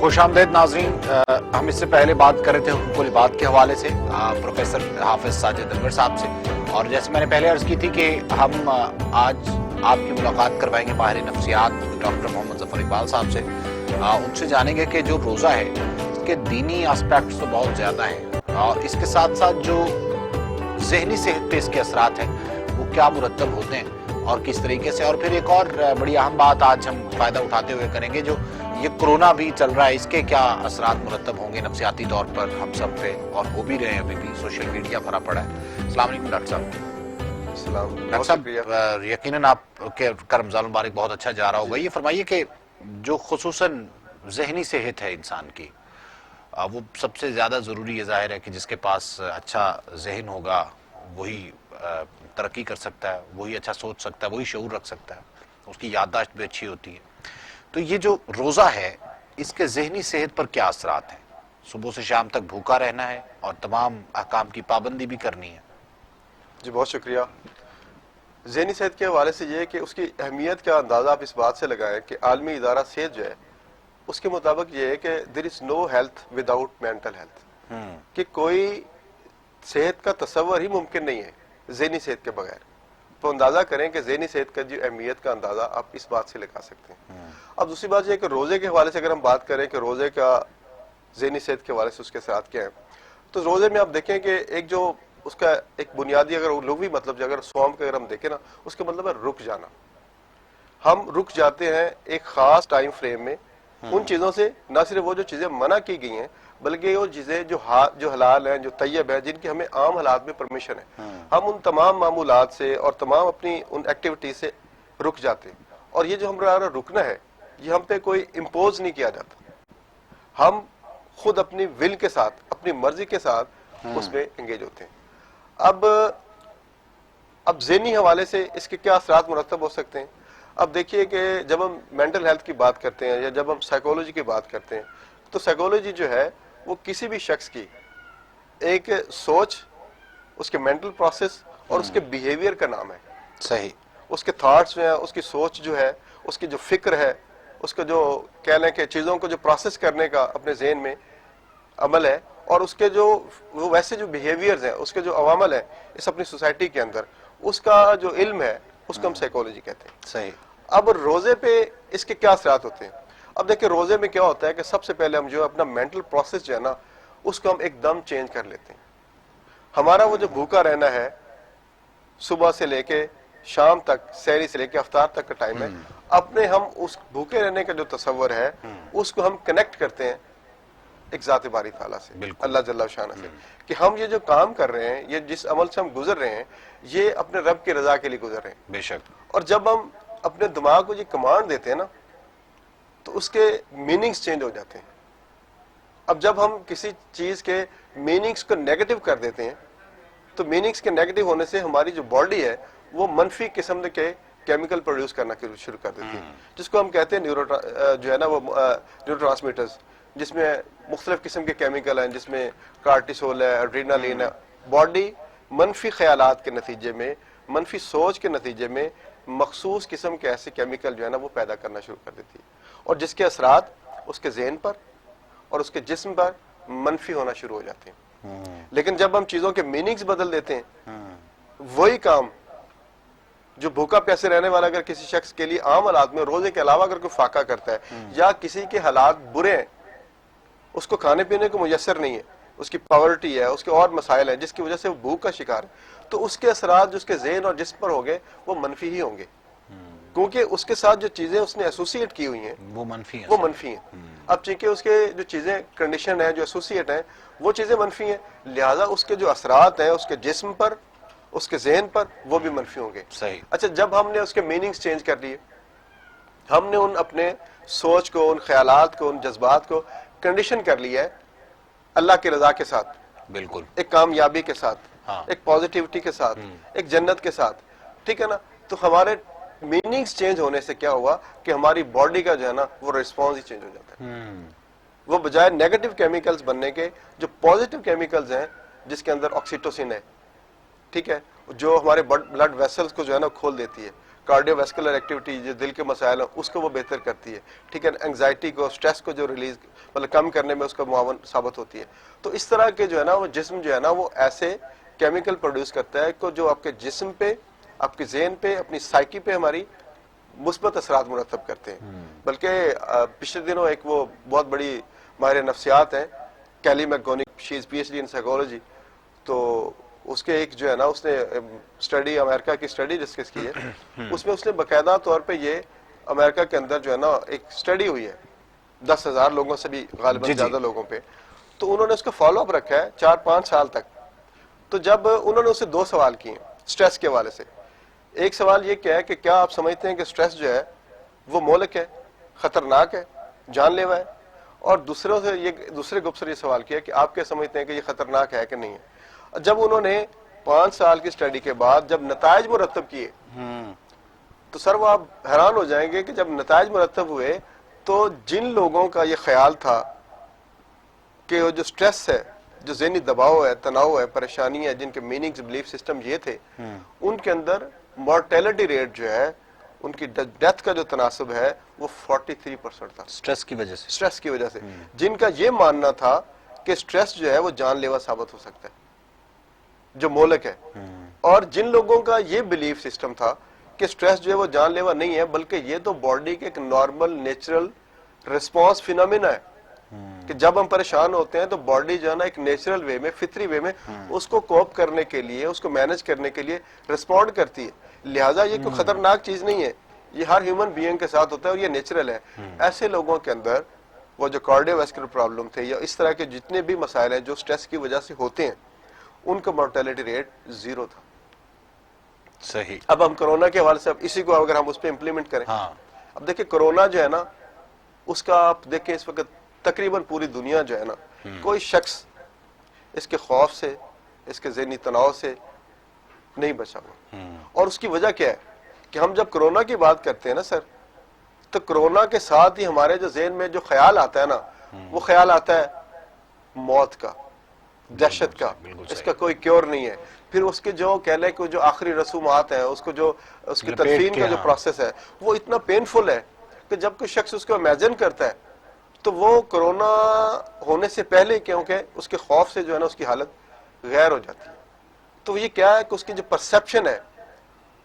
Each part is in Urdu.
خوش آمدید ناظرین. ہم اس سے پہلے بات کر رہے تھے حقوق العباد کے حوالے سے پروفیسر حافظ ساجد انور صاحب سے، اور جیسے میں نے پہلے عرض کی تھی کہ ہم آج آپ کی ملاقات کروائیں گے ماہر نفسیات ڈاکٹر محمد ظفر اقبال صاحب سے. ان سے جانیں گے کہ جو روزہ ہے اس کے دینی اسپیکٹس تو بہت زیادہ ہیں، اور اس کے ساتھ ساتھ جو ذہنی صحت پہ اس کے اثرات ہیں وہ کیا مرتب ہوتے ہیں اور کس طریقے سے. اور پھر ایک اور بڑی اہم بات آج ہم فائدہ اٹھاتے ہوئے کریں گے، جو یہ کرونا بھی چل رہا ہے، اس کے کیا اثرات مرتب ہوں گے نفسیاتی طور پر ہم سب پہ، اور ہو بھی رہے ہیں ابھی بھی، سوشل میڈیا بھرا پڑا ہے. السلام علیکم ڈاکٹر صاحب. السلام. ڈاکٹر صاحب یقیناً آپ کا رمضان المبارک بہت اچھا جا رہا ہوگا. یہ فرمائیے کہ جو خصوصاً ذہنی صحت ہے انسان کی، وہ سب سے زیادہ ضروری ہے. ظاہر ہے کہ جس کے پاس اچھا ذہن ہوگا وہی ترقی کر سکتا ہے، وہی اچھا سوچ سکتا ہے، وہی شعور رکھ سکتا ہے، اس کی یادداشت بھی اچھی ہوتی ہے. تو یہ جو روزہ ہے اس کے ذہنی صحت پر کیا اثرات ہیں؟ صبح سے شام تک بھوکا رہنا ہے اور تمام احکام کی پابندی بھی کرنی ہے. جی بہت شکریہ. ذہنی صحت کے حوالے سے یہ ہے کہ اس کی اہمیت کا اندازہ آپ اس بات سے لگائیں کہ عالمی ادارہ صحت جو ہے اس کے مطابق یہ ہے کہ there is no health without mental health, کہ کوئی صحت کا تصور ہی ممکن نہیں ہے ذہنی صحت کے بغیر. تو اندازہ کریں کہ ذہنی صحت کا جو اہمیت کا اندازہ آپ اس بات سے لگا سکتے ہیں. اب دوسری بات یہ ہے کہ روزے کے حوالے سے اگر ہم بات کریں کہ روزے کا ذہنی صحت کے حوالے سے اس کے اثرات کیا ہیں، تو روزے میں آپ دیکھیں کہ ایک جو اس کا ایک بنیادی اگر لغوی مطلب جو اگر صوم کا اگر ہم دیکھیں نا، اس کا مطلب ہے رک جانا. ہم رک جاتے ہیں ایک خاص ٹائم فریم میں ان چیزوں سے، نہ صرف وہ جو چیزیں منع کی گئی ہیں بلکہ وہ چیزیں جو حلال ہیں، جو طیب ہیں، جن کی ہمیں عام حالات میں پرمیشن ہے، ہم ان تمام معمولات سے اور تمام اپنی ان ایکٹیویٹیز سے رک جاتے ہیں. اور یہ جو ہمارا رکنا ہے یہ ہم پہ کوئی امپوز نہیں کیا جاتا، ہم خود اپنی ول کے ساتھ، اپنی مرضی کے ساتھ اس میں انگیج ہوتے ہیں. اب ذہنی حوالے سے اس کے کیا اثرات مرتب ہو سکتے ہیں؟ اب دیکھیے کہ جب ہم مینٹل ہیلتھ کی بات کرتے ہیں یا جب ہم سائیکولوجی کی بات کرتے ہیں، تو سائیکولوجی جو ہے وہ کسی بھی شخص کی ایک سوچ، اس کے مینٹل پروسیس اور اس کے بیہیویئر کا نام ہے. صحیح. اس کے تھاٹس جو ہیں، اس کی سوچ جو ہے، اس کی جو فکر ہے، اس کا جو کہہ لیں کہ چیزوں کو جو پروسیس کرنے کا اپنے ذہن میں عمل ہے، اور اس کے جو وہ ویسے جو بیہیویئرز ہیں، اس کے جو عوامل ہیں اس اپنی سوسائٹی کے اندر، اس کا جو علم ہے اس کو ہم سائیکولوجی کہتے ہیں. صحیح. اب روزے پہ اس کے کیا اثرات ہوتے ہیں؟ اب دیکھیں روزے میں کیا ہوتا ہے کہ سب سے پہلے ہم جو اپنا مینٹل پروسیس جو ہے نا اس کو ہم ایک دم چینج کر لیتے ہیں. ہمارا وہ جو بھوکا رہنا ہے صبح سے لے کے شام تک، سحری سے لے کے افطار تک کا ٹائم ہے، اپنے ہم اس بھوکے رہنے کا جو تصور ہے اس کو ہم کنیکٹ کرتے ہیں ایک ذات باری تعالیٰ سے، اللہ جل شانہ سے، کہ ہم یہ جو کام کر رہے ہیں، یہ جس عمل سے ہم گزر رہے ہیں، یہ اپنے رب کی رضا کے لیے گزر رہے ہیں. بے شک. اور جب ہم اپنے دماغ کو یہ کمانڈ دیتے ہیں نا تو اس کے میننگز چینج ہو جاتے ہیں. اب جب ہم کسی چیز کے میننگز کو نیگیٹو کر دیتے ہیں تو میننگز کے نیگیٹو ہونے سے ہماری جو باڈی ہے وہ منفی قسم کے کیمیکل پروڈیوس کرنا شروع کر دیتی ہے، جس کو ہم کہتے ہیں جو ہے نا وہ نیورو ٹرانسمیٹرز، جس میں مختلف قسم کے کیمیکل ہیں، جس میں کارٹیسول ہے، ایڈرینالین ہے. باڈی منفی خیالات کے نتیجے میں، منفی سوچ کے نتیجے میں مخصوص قسم کے ایسے کیمیکل جو ہے نا وہ پیدا کرنا شروع کر دیتی ہے، اور جس کے اثرات اس کے ذہن پر اور اس کے جسم پر منفی ہونا شروع ہو جاتے ہیں. لیکن جب ہم چیزوں کے میننگز بدل دیتے ہیں، وہی کام جو بھوکا پیاسے رہنے والا اگر کسی شخص کے لیے عام حالات میں روزے کے علاوہ اگر کوئی فاقہ کرتا ہے یا کسی کے حالات برے ہیں، اس کو کھانے پینے کو میسر نہیں ہے، اس کی پاورٹی ہے، اس کے اور مسائل ہیں جس کی وجہ سے وہ بھوک کا شکار ہے، تو اس کے اثرات جو اس کے ذہن اور جسم پر ہوں گے وہ منفی ہی ہوں گے، کیونکہ اس کے ساتھ جو چیزیں اس نے ایسوسیٹ کی ہوئی ہیں وہ منفی ہیں. اب چونکہ اس کے جو چیزیں کنڈیشن ہیں، جو ایسوسیٹ ہیں، وہ چیزیں منفی ہیں، لہذا اس کے جو اثرات ہیں اس کے جسم پر، اس کے ذہن پر، وہ بھی منفی ہوں گے. صحیح. اچھا، جب ہم نے اس کے میننگز چینج کر لیے، ہم نے ان اپنے سوچ کو، ان خیالات کو، ان جذبات کو کنڈیشن کر لیا ہے اللہ کی رضا کے ساتھ، بالکل ایک کامیابی کے ساتھ، ہاں، ایک پازیٹیوٹی کے ساتھ، ایک جنت کے ساتھ، ٹھیک ہے نا، تو ہمارے میننگز چینج ہونے سے کیا ہوا کہ ہماری باڈی کا جو ہے نا وہ ریسپانس ہی چینج ہو جاتا ہے. وہ بجائے نیگیٹو کیمیکلز بننے کے جو پازیٹیو کیمیکلز ہیں، جس کے اندر آکسیٹوسن ہے، ٹھیک ہے، جو ہمارے بلڈ ویسلز کو جو ہے نا کھول دیتی ہے، کارڈیو ویسکولر ایکٹیویٹی جو دل کے مسائل ہیں اس کو وہ بہتر کرتی ہے، ٹھیک ہے، انگزائٹی کو، سٹریس کو جو ریلیز مطلب کم کرنے میں اس کا معاون ثابت ہوتی ہے. تو اس طرح کے جو ہے نا وہ جسم جو ہے نا وہ ایسے کیمیکل پروڈیوس کرتا ہے کہ جو آپ کے جسم پہ، آپ کے ذہن پہ، اپنی سائیکی پہ ہماری مثبت اثرات مرتب کرتے ہیں. بلکہ پچھلے دنوں ایک وہ بہت بڑی ماہر نفسیات ہیں کیلی میکگونک، شی از PhD ان سائیکالوجی، تو اس کے ایک جو ہے نا اس نے اسٹڈی، امریکہ کی اسٹڈی ڈسکس کی ہے. اس میں اس نے باقاعدہ طور پہ یہ امریکہ کے اندر جو ہے نا ایک اسٹڈی ہوئی ہے 10,000 لوگوں سے بھی غالباً زیادہ لوگوں پہ، تو انہوں نے اس کا فالو اپ رکھا ہے 4-5 سال تک. تو جب انہوں نے اسے 2 سوال کیے سٹریس کے حوالے سے. ایک سوال یہ کیا ہے کہ کیا آپ سمجھتے ہیں کہ سٹریس جو ہے وہ مہلک ہے، خطرناک ہے، جان لیوا ہے؟ اور دوسرے گروپ سے یہ سوال کیا کہ آپ کیا سمجھتے ہیں کہ یہ خطرناک ہے کہ نہیں ہے؟ جب انہوں نے 5 سال کی اسٹڈی کے بعد جب نتائج مرتب کیے تو سر وہ آپ حیران ہو جائیں گے کہ جب نتائج مرتب ہوئے تو جن لوگوں کا یہ خیال تھا کہ وہ جو سٹریس ہے، جو ذہنی دباؤ ہے، تناؤ ہے، پریشانی ہے، جن کے میننگز بلیف سسٹم یہ تھے، ان کے اندر مورٹیلٹی ریٹ جو ہے، ان کی ڈیتھ کا جو تناسب ہے وہ 43% تھا سٹریس کی وجہ سے. سٹریس کی وجہ سے. جن کا یہ ماننا تھا کہ سٹریس جو ہے وہ جان لیوا ثابت ہو سکتا ہے، جو مہلک ہے. اور جن لوگوں کا یہ بلیف سسٹم تھا کہ سٹریس جو ہے وہ جان لیوا نہیں ہے بلکہ یہ تو باڈی کے ایک نارمل نیچرل ریسپانس فینومینا ہے کہ جب ہم پریشان ہوتے ہیں تو باڈی جو ہے نا ایک نیچرل وے میں، فطری وے میں اس کو کوپ کرنے کے لیے، اس کو مینج کرنے کے لیے رسپونڈ کرتی ہے. لہٰذا یہ کوئی خطرناک چیز نہیں ہے، یہ ہر ہیومن بینگ کے ساتھ ہوتا ہے اور یہ نیچرل ہے. ایسے لوگوں کے اندر وہ جو کارڈیو ویسکولر پرابلم تھے یا اس طرح کے جتنے بھی مسائل ہیں جو سٹریس کی وجہ سے ہوتے ہیں، ان کا مورٹیلٹی ریٹ 0 تھا. صحیح. اب ہم کرونا کے حوالے سے اب اسی کو اگر ہم اس پہ امپلیمنٹ کریں، اب دیکھیں کرونا جو ہے نا اس کا آپ دیکھیں اس وقت تقریباً پوری دنیا جو ہے نا کوئی شخص اس کے خوف سے، اس کے ذہنی تناؤ سے نہیں بچا ہوا. اور اس کی وجہ کیا ہے کہ ہم جب کرونا کی بات کرتے ہیں نا سر، تو کرونا کے ساتھ ہی ہمارے جو ذہن میں جو خیال آتا ہے نا وہ خیال آتا ہے موت کا، دہشت کا. اس کا کوئی کیور نہیں ہے. پھر اس کے جو کہہ لیں کہ جو آخری رسومات ہیں، اس کو جو اس کی تدفین کا جو پروسیس ہے وہ اتنا پینفل ہے کہ جب کوئی شخص اس کو امیجن کرتا ہے تو وہ کرونا ہونے سے پہلے کیونکہ اس کے خوف سے جو ہے نا اس کی حالت غیر ہو جاتی ہے. تو یہ کیا ہے کہ اس کی جو پرسیپشن ہے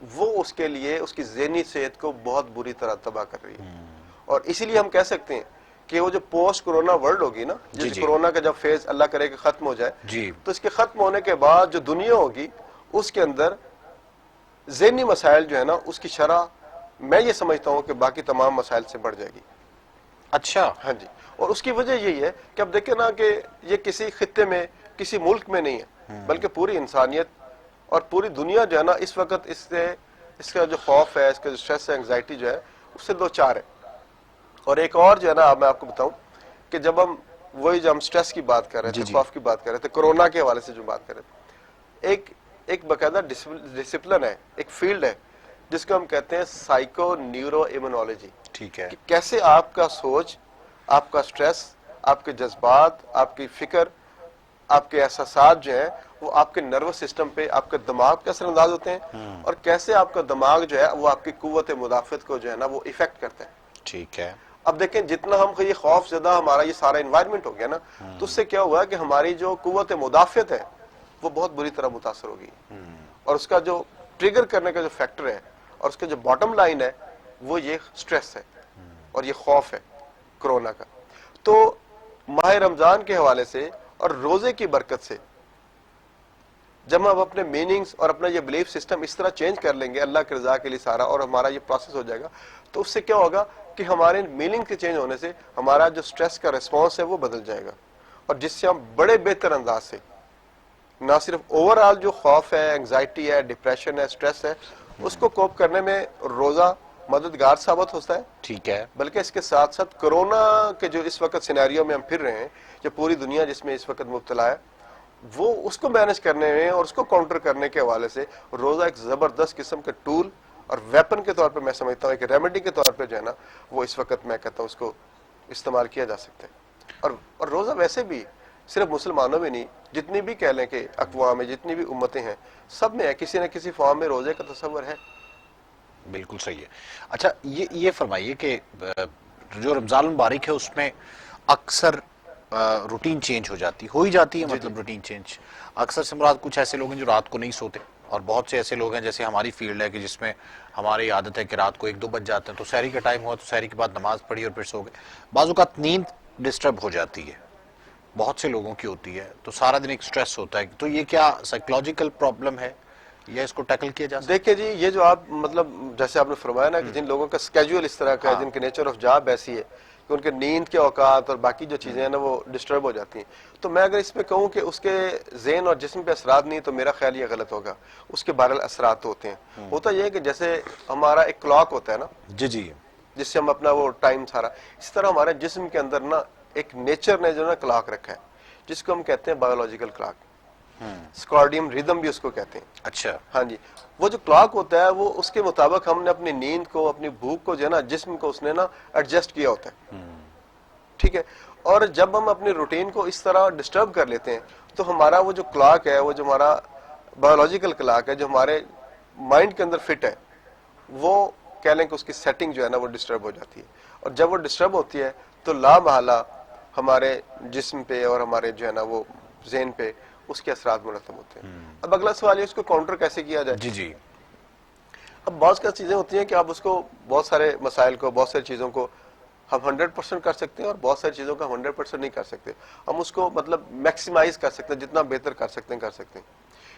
وہ اس کے لیے اس کی ذہنی صحت کو بہت بری طرح تباہ کر رہی ہے. اور اسی لیے ہم کہہ سکتے ہیں کہ وہ جو پوسٹ کرونا ورلڈ ہوگی نا، جس کرونا کا جب فیز اللہ کرے کہ ختم ہو جائے، تو اس کے ختم ہونے کے بعد جو دنیا ہوگی اس کے اندر ذہنی مسائل جو ہے نا اس کی شرح میں یہ سمجھتا ہوں کہ باقی تمام مسائل سے بڑھ جائے گی. اچھا. ہاں جی. اور اس کی وجہ یہی ہے کہ اب دیکھیں نا کہ یہ کسی خطے میں، کسی ملک میں نہیں ہے بلکہ پوری انسانیت اور پوری دنیا جو ہے نا اس وقت اس کا جو خوف ہے، اس کا جو سٹریس ہے، انگزائٹی جو ہے اس سے 2 چار ہے. اور ایک اور جو ہے نا میں آپ کو بتاؤں کہ جب ہم سٹریس کی بات کر رہے تھے، خوف کی بات کر رہے تھے، کرونا کے حوالے سے جو بات کر رہے تھے، ایک باقاعدہ ڈسپلن ہے، ایک فیلڈ ہے جس کو ہم کہتے ہیں سائیکو نیورو ایمونالوجی. ٹھیک ہے. کہ کیسے آپ کا سوچ، آپ کا سٹریس، آپ کے جذبات، آپ کی فکر، آپ کے احساسات جو ہیں وہ آپ کے نروس سسٹم پہ، آپ کے دماغ پہ اثر انداز ہوتے ہیں، اور کیسے آپ کا دماغ جو ہے وہ آپ کی قوت مدافعت کو جو ہے نا وہ افیکٹ کرتا ہے. ٹھیک ہے. اب دیکھیں جتنا ہم یہ خوف زدہ ہمارا یہ سارا انوائرمنٹ ہو گیا نا، تو اس سے کیا ہوا کہ ہماری جو قوت مدافعت ہے وہ بہت بری طرح متاثر ہوگی. اور اس کا جو ٹریگر کرنے کا جو فیکٹر ہے اور اس کا جو باٹم لائن ہے وہ یہ سٹریس ہے اور یہ خوف ہے کرونا کا. تو ماہ رمضان کے حوالے سے اور روزے کی برکت سے جب ہم اپنے میننگز اور اپنا یہ بلیف سسٹم اس طرح چینج کر لیں گے اللہ کی رضا کے لیے سارا، اور ہمارا یہ پروسیس ہو جائے گا، تو اس سے کیا ہوگا کہ ہمارے میننگ کے چینج ہونے سے ہمارا جو سٹریس کا ریسپانس ہے وہ بدل جائے گا، اور جس سے ہم بڑے بہتر انداز سے نہ صرف اوور آل جو خوف ہے، انگزائٹی ہے، ڈپریشن ہے، سٹریس ہے، اس کو کوپ کرنے میں روزہ مددگار ثابت ہوتا ہے. ٹھیک ہے. بلکہ اس کے ساتھ ساتھ کرونا کے جو اس وقت سینیریو میں ہم پھر رہے ہیں، جو پوری دنیا جس میں اس وقت مبتلا ہے، وہ اس کو مینج کرنے میں اور اس کو کاؤنٹر کرنے کے حوالے سے روزہ ایک زبردست قسم کا ٹول اور ویپن کے طور پہ میں سمجھتا ہوں، ایک ریمیڈی کے طور پہ جو ہے نا وہ اس وقت میں کہتا ہوں اس کو استعمال کیا جا سکتا ہے. اور روزہ ویسے بھی صرف مسلمانوں میں نہیں، جتنی بھی کہہ لیں کہ اقوام میں جتنی بھی امتیں ہیں سب میں ہے، کسی نہ کسی فارم میں روزے کا تصور ہے. بالکل صحیح ہے. اچھا یہ فرمائیے کہ جو رمضان المبارک ہے اس میں اکثر روٹین چینج ہو جاتی ہو ہی جاتی ہے، مطلب روٹین چینج اکثر سے مراد کچھ ایسے لوگ ہیں جو رات کو نہیں سوتے، اور بہت سے ایسے لوگ ہیں جیسے ہماری فیلڈ ہے کہ جس میں ہماری عادت ہے کہ رات کو 1-2 بج جاتے ہیں، تو سحری کا ٹائم ہوا تو سحری کے بعد نماز پڑھی اور پھر سو گئے، بعض اوقات نیند ڈسٹرب ہو جاتی ہے، بہت سے لوگوں کی ہوتی ہے، تو سارا دن ایک سٹریس ہوتا ہے، تو یہ کیا سائیکولوجیکل پرابلم ہے یا اس کو ٹیکل کیا جا سکتا دیکھیں جی، یہ جو آپ مطلب جیسے آپ نے فرمایا نا کہ جن لوگوں کا اسکیجول اس طرح کا ہے، ہاں جن کے نیچر آف جاب ایسی ہے کہ ان کے نیند کے اوقات اور باقی جو چیزیں ہیں نا وہ ڈسٹرب ہو جاتی ہیں، تو میں اگر اس پہ کہوں کہ اس کے ذہن اور جسم پہ اثرات نہیں تو میرا خیال یہ غلط ہوگا، اس کے بہرحال اثرات ہوتے ہیں۔ ہوتا یہ ہے کہ جیسے ہمارا ایک کلاک ہوتا ہے نا جی جی جس سے ہم اپنا وہ ٹائم سارا، اس طرح ہمارے جسم کے اندر نا ایک نیچر نے جو نا کلاک رکھا ہے جس کو ہم کہتے ہیں بایولوجیکل کلاک، سکارڈیم ریدم بھی اس کو کہتے ہیں۔ اچھا ہاں جی، وہ جو کلاک ہوتا ہے وہ اس کے مطابق ہم نے اپنی نیند کو، اپنی بھوک کو جو ہے نا جسم کو اس نے نا ایڈجسٹ کیا ہوتا ہے، ٹھیک ہے۔ اور جب ہم اپنی روٹین کو اس طرح ڈسٹرب کر لیتے ہیں تو ہمارا وہ جو کلاک ہے، وہ جو ہمارا بایولوجیکل کلاک ہے جو ہمارے مائنڈ کے اندر فٹ ہے، وہ کہہ لیں کہ اس کی سیٹنگ جو ہے نا وہ ڈسٹرب ہو جاتی ہے، اور جب وہ ڈسٹرب ہوتی ہے تو لا محالہ ہمارے جسم پہ اور ہمارے جو ہے نا وہ ذہن پہ اس کے اثرات مرتب ہوتے ہیں۔ اب اگلا سوال ہے اس کو کاؤنٹر کیسے کیا جائے؟ جی جی اب بہت سی چیزیں ہوتی ہیں کہ آپ اس کو بہت سارے مسائل کو، بہت ساری چیزوں کو ہم 100% کر سکتے ہیں اور بہت ساری چیزوں کا 100% نہیں کر سکتے، ہم اس کو مطلب میکسیمائز کر سکتے ہیں، جتنا بہتر کر سکتے ہیں کر سکتے ہیں۔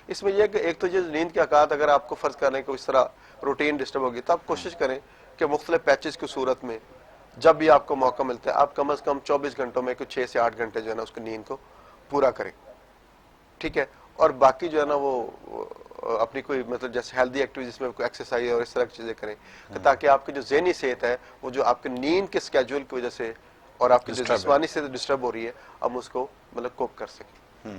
اس میں یہ ہے کہ ایک تو یہ نیند کے اوقات اگر آپ کو فرض کریں کہ اس طرح روٹین ڈسٹرب ہوگی تو آپ کوشش کریں کہ مختلف پیچز کی صورت میں جب بھی آپ کو موقع ملتا ہے آپ کم از کم 24 گھنٹوں میں کچھ 6 سے 8 گھنٹے جو ہے نا اس کی نیند کو پورا کریں، ٹھیک ہے۔ اور باقی جو ہے نا وہ اپنی کوئی مطلب جیسے ہیلدی ایکٹیویٹیز میں کوئی ایکسرسائز اور اس طرح کی چیزیں کریں کہ تاکہ آپ کی جو ذہنی صحت ہے وہ جو آپ کے نیند کے اسکیجول کی وجہ سے اور آپ کی جو Disturb ہے۔ جسمانی صحت ڈسٹرب ہو رہی ہے ہم اس کو مطلب کوپ کر سکیں۔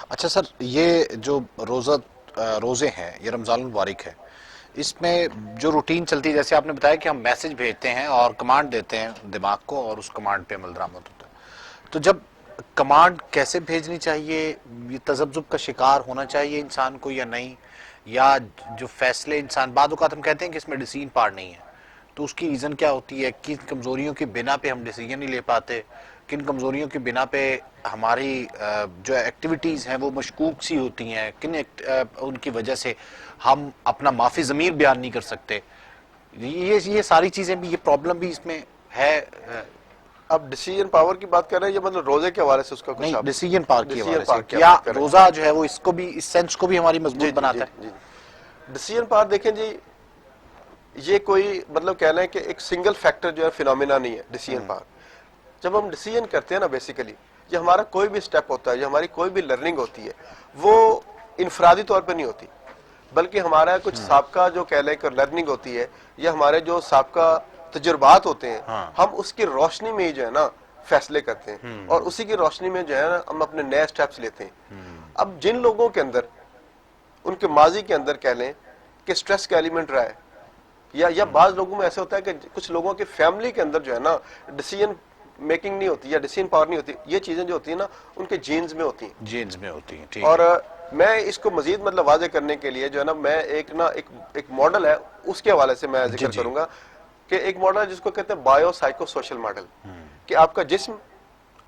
اچھا سر، یہ جو روزے ہیں، یہ رمضان المبارک ہے، اس میں جو روٹین چلتی ہے جیسے آپ نے بتایا کہ ہم میسج بھیجتے ہیں اور کمانڈ دیتے ہیں دماغ کو اور اس کمانڈ پہ عمل درآمد ہوتا ہے، تو جب کمانڈ کیسے بھیجنی چاہیے، یہ تذبذب کا شکار ہونا چاہیے انسان کو یا نہیں، یا جو فیصلے انسان بعد اوقات ہم کہتے ہیں کہ اس میں ڈیسیژن پار نہیں ہے، تو اس کی ریزن کیا ہوتی ہے، کن کمزوریوں کی بنا پہ ہم ڈیسیژن نہیں لے پاتے، کن کمزوریوں کی بنا پہ ہماری جو ایکٹیویٹیز ہیں وہ مشکوک سی ہوتی ہیں، کن ان کی وجہ سے ہم اپنا معافی ضمیر بیان نہیں کر سکتے، یہ ساری چیزیں بھی، یہ پرابلم بھی اس میں ہے۔ اب ڈیسیژن پاور کی بات کر رہے ہیں یہ مطلب روزے کے حوالے سے اس کا کچھ نہیں، آپ ڈیسیژن پار کے حوالے ڈیسیژن سے پار کی کیا بات کر رہے ہیں۔ روزہ جو ہے وہ اس کو بھی، اس سینس کو بھی ہماری مضبوط جی بناتا ہے؟ ڈیسیژن پاور دیکھیں جی، یہ کوئی مطلب کہہ لیں کہ ایک سنگل فیکٹر جو ہے فینومینا نہیں ہے ڈیسیژن پاور۔ جب ہم ڈیسیژن کرتے ہیں نا بیسیکلی یہ ہمارا کوئی بھی سٹیپ ہوتا ہے یا ہماری کوئی بھی لرننگ ہوتی ہے وہ انفرادی طور پہ نہیں ہوتی، بلکہ ہمارا کچھ سابقہ جو کہہ لیں کہ لرننگ ہوتی ہے یا ہمارے جو سابقہ تجربات ہوتے ہیں ہم اس کی روشنی میں ہی جو ہے نا فیصلے کرتے ہیں اور اسی کی روشنی میں جو ہے نا ہم اپنے نئے سٹیپس لیتے ہیں۔ اب جن لوگوں کے اندر ان کے ماضی کے اندر کہہ لیں کہ سٹریس کا ایلیمنٹ رہا ہے یا بعض لوگوں میں ایسا ہوتا ہے کہ کچھ لوگوں کی فیملی کے اندر جو ہے نا ڈیسیژن میکنگ نہیں ہوتی یا ڈیسیژن پاور نہیں ہوتی، یہ چیزیں جو ہوتی ہیں نا ان کے جینز میں ہوتی ہیں۔ جینز میں ہوتی ہیں، ٹھیک اور ہے۔ میں اس کو مزید مطلب واضح کرنے کے لیے جو ہے نا میں ایک ماڈل ہے اس کے حوالے سے میں ذکر کروں گا کہ ایک ماڈل ہے جس کو کہتے ہیں بایو سائیکو سوشل ماڈل، کہ آپ کا جسم،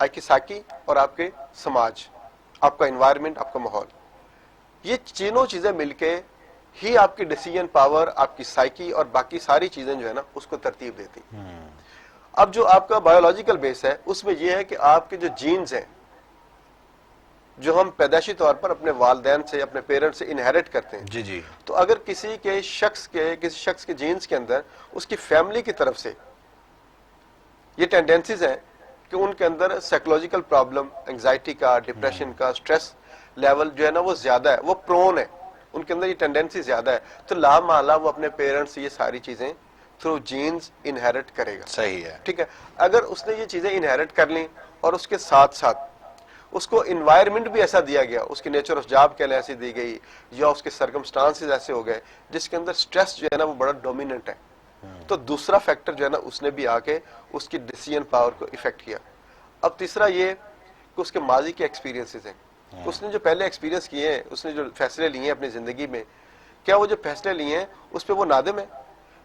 آپ کی سائیکی اور آپ کے سماج، آپ کا انوائرمنٹ، آپ کا ماحول، یہ تینوں چیزیں مل کے ہی آپ کی ڈیسیژن پاور، آپ کی سائیکی اور باقی ساری چیزیں جو ہے نا اس کو ترتیب دیتی۔ اب جو آپ کا بایولوجیکل بیس ہے اس میں یہ ہے کہ آپ کے جو جینز ہیں جو ہم پیدائشی طور پر اپنے والدین سے، اپنے پیرنٹ سے انہیرٹ کرتے ہیں، جی جی تو اگر کسی شخص کے جینز کے اندر اس کی فیملی کی طرف سے یہ ٹینڈنسیز ہیں کہ ان کے اندر سائیکولوجیکل پرابلم، انگزائٹی کا، ڈپریشن کا، سٹریس لیول جو ہے نا وہ زیادہ ہے، وہ پرون ہے، ان کے اندر یہ ٹینڈنسی زیادہ ہے، تو لا محالہ وہ اپنے پیرنٹس سے یہ ساری چیزیں تھرو جینز انہیرٹ کرے گا۔ صحیح ہے۔ ٹھیک ہے، اگر اس نے یہ چیزیں انہیرٹ کر لیں اور اس کے ساتھ ساتھ اس کو انوائرمنٹ بھی ایسا دیا گیا، اس کی نیچر آف جاب کے لیے ایسی دی گئی یا اس کے سرکمسٹانسز ایسے ہو گئے جس کے اندر سٹریس جو ہے نا وہ بڑا ڈومیننٹ ہے، تو دوسرا فیکٹر جو ہے نا اس نے بھی آ کے اس کی ڈیسیژن پاور کو افیکٹ کیا۔ اب تیسرا یہ کہ اس کے ماضی کے ایکسپیرینسز ہیں، اس نے جو پہلے ایکسپیرینس کیے ہیں، اس نے جو فیصلے لیے ہیں اپنی زندگی میں، کیا وہ جو فیصلے لیے ہیں اس پہ وہ نادم ہے؟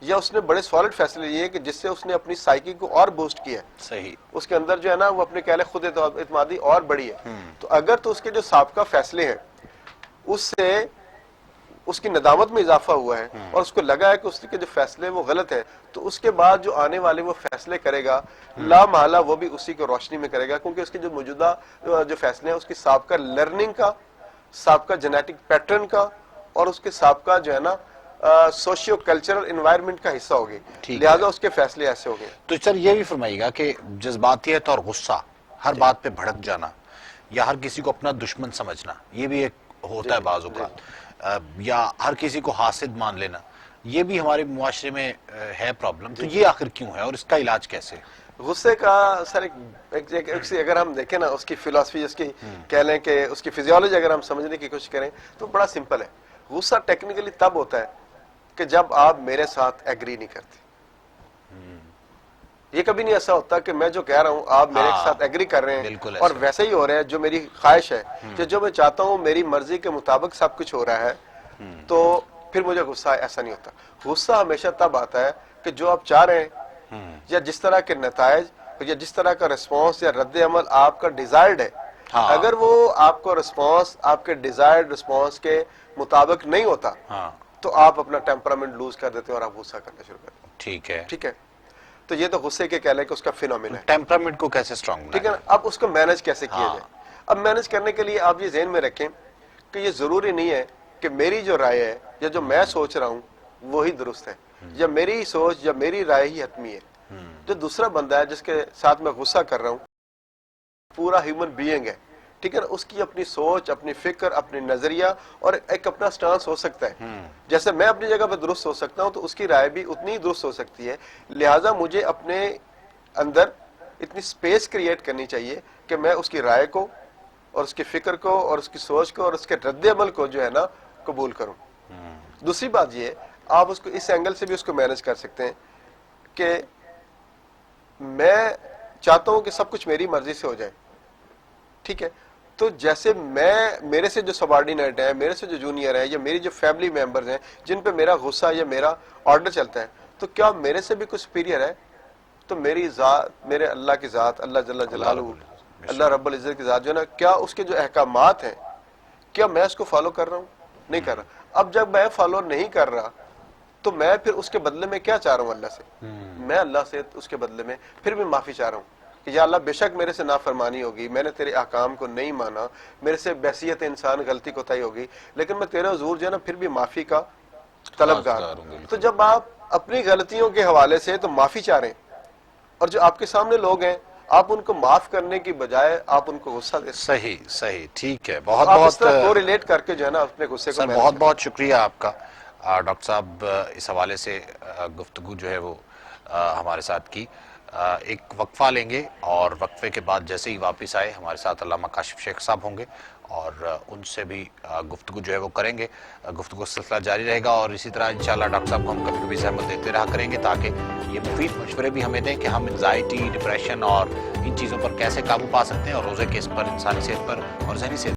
یا اس نے بڑے سالڈ فیصلے لیے کہ جس سے اس نے اپنی سائیکی کو اور بوسٹ کیا ہے, صحیح, اس کے اندر جو ہے نا وہ اپنے کہہ لیں خود اعتمادی اور بڑی ہے. تو اگر تو اس کے جو سابقہ فیصلے ہیں اس سے اس کی ندامت میں اضافہ ہوا ہے اور اس کو لگا ہے کہ اس کے جو فیصلے وہ غلط ہے, تو اس کے بعد جو آنے والے وہ فیصلے کرے گا لا محالہ وہ بھی اسی کو روشنی میں کرے گا, کیونکہ اس کے جو موجودہ جو فیصلے ہیں اس کی سابقہ لرننگ کا, سابقہ جینیٹک پیٹرن کا اور اس کے سابقہ جو ہے نا سوشیو کلچرل انوائرمنٹ کا حصہ ہوگی, لہذا اس کے فیصلے ایسے ہو گئے. تو سر یہ بھی فرمائیے گا کہ جذباتیت اور غصہ, ہر بات پہ بھڑک جانا یا ہر کسی کو اپنا دشمن سمجھنا, یہ بھی ایک ہوتا ہے بعض اوقات, یا ہر کسی کو حاسد مان لینا, یہ بھی ہمارے معاشرے میں ہے پرابلم. تو یہ آخر کیوں ہے اور اس کا علاج کیسے؟ غصے کا سر اگر ہم دیکھیں نا اس کی فلسفی, اس کی کہہ لیں کہ اس کی فزیولوجی اگر ہم سمجھنے کی کوشش کریں تو بڑا سمپل ہے. غصہ ٹیکنیکلی تب ہوتا ہے کہ جب آپ میرے ساتھ ایگری نہیں کرتے. یہ کبھی نہیں ایسا ہوتا کہ میں جو کہہ رہا ہوں آپ میرے ساتھ ایگری کر رہے ہیں اور ویسے ہی ہو رہے ہیں جو میری خواہش ہے, کہ جو میں چاہتا ہوں میری مرضی کے مطابق سب کچھ ہو رہا ہے, تو پھر مجھے غصہ ایسا نہیں ہوتا. غصہ ہمیشہ تب آتا ہے کہ جو آپ چاہ رہے ہیں یا جس طرح کے نتائج یا جس طرح کا رسپانس یا رد عمل آپ کا ڈیزائرڈ ہے, اگر وہ آپ کو رسپانس آپ کے ڈیزائرڈ رسپانس کے مطابق نہیں ہوتا تو آپ اپنا ٹیمپرامنٹ لوز کر دیتے ہیں اور آپ غصہ کرنا شروع کر دیتے ہیں. ٹھیک ہے, ٹھیک ہے, تو یہ تو غصے کے کہہ لیں کہ اس کا فینومینا ہے. ٹیمپرامنٹ کو کیسے اسٹرانگ, ٹھیک ہے نا, اب اس کو مینج کیسے کیا جائے. اب مینج کرنے کے لیے آپ یہ ذہن میں رکھیں کہ یہ ضروری نہیں ہے کہ میری جو رائے ہے یا جو میں سوچ رہا ہوں وہی درست ہے, یا میری سوچ یا میری رائے ہی حتمی ہے. جو دوسرا بندہ ہے جس کے ساتھ میں غصہ کر رہا ہوں پورا ہیومن بینگ ہے, ٹھیک ہے نا, اس کی اپنی سوچ, اپنی فکر, اپنی نظریہ اور ایک اپنا سٹانس ہو سکتا ہے. جیسے میں اپنی جگہ پہ درست ہو سکتا ہوں تو اس کی رائے بھی اتنی ہی درست ہو سکتی ہے. لہٰذا مجھے اپنے اندر اتنی سپیس کریٹ کرنی چاہیے کہ میں اس کی رائے کو اور اس کی فکر کو اور اس کی سوچ کو اور اس کے رد عمل کو جو ہے نا قبول کروں. دوسری بات یہ آپ اس کو اس اینگل سے بھی اس کو مینج کر سکتے ہیں کہ میں چاہتا ہوں کہ سب کچھ میری مرضی سے ہو جائے, ٹھیک ہے, تو جیسے میرے سے جو سبارڈینیٹ ہیں, میرے سے جو جونیئر ہیں یا میری جو فیملی ممبرز ہیں جن پہ میرا غصہ یا میرا آرڈر چلتا ہے, تو کیا میرے سے بھی کچھ سپیریئر ہے؟ تو میری ذات, میرے اللہ کی ذات, اللہ جل جلالہ, اللہ رب العزت کی ذات جو ہے نا, کیا اس کے جو احکامات ہیں کیا میں اس کو فالو کر رہا ہوں؟ نہیں کر رہا. اب جب میں فالو نہیں کر رہا تو میں پھر اس کے بدلے میں کیا چاہ رہا ہوں اللہ سے؟ میں اللہ سے اس کے بدلے میں پھر بھی معافی چاہ رہا ہوں کہ یا اللہ بے شک میرے سے نافرمانی ہوگی, میں نے تیرے احکام کو نہیں مانا, میرے سے بحیثیت انسان غلطی کوتاہی ہوگی, لیکن میں تیرے حضور جو ہے نا پھر بھی معافی کا طلبگار ہوں. تو جب آپ اپنی غلطیوں کے حوالے سے تو معافی چاہ رہے ہیں اور جو آپ کے سامنے لوگ ہیں آپ ان کو معاف کرنے کی بجائے آپ ان کو غصہ دیتے ہیں. صحیح, ٹھیک ہے, بہت اس طرح کو ریلیٹ کر کے جو ہے نا اپنے غصے کو. بہت بہت شکریہ آپ کا ڈاکٹر صاحب, اس حوالے سے گفتگو جو ہے وہ ہمارے ساتھ کی. ایک وقفہ لیں گے اور وقفے کے بعد جیسے ہی واپس آئے ہمارے ساتھ علامہ کاشف شیخ صاحب ہوں گے اور ان سے بھی گفتگو جو ہے وہ کریں گے. گفتگو سلسلہ جاری رہے گا اور اسی طرح انشاءاللہ ڈاکٹر صاحب کو ہم کبھی کبھی زحمت دیتے رہا کریں گے تاکہ یہ مفید مشورے بھی ہمیں دیں کہ ہم انزائٹی, ڈپریشن اور ان چیزوں پر کیسے قابو پا سکتے ہیں اور روزے کے اس پر انسانی صحت پر اور ذہنی صحت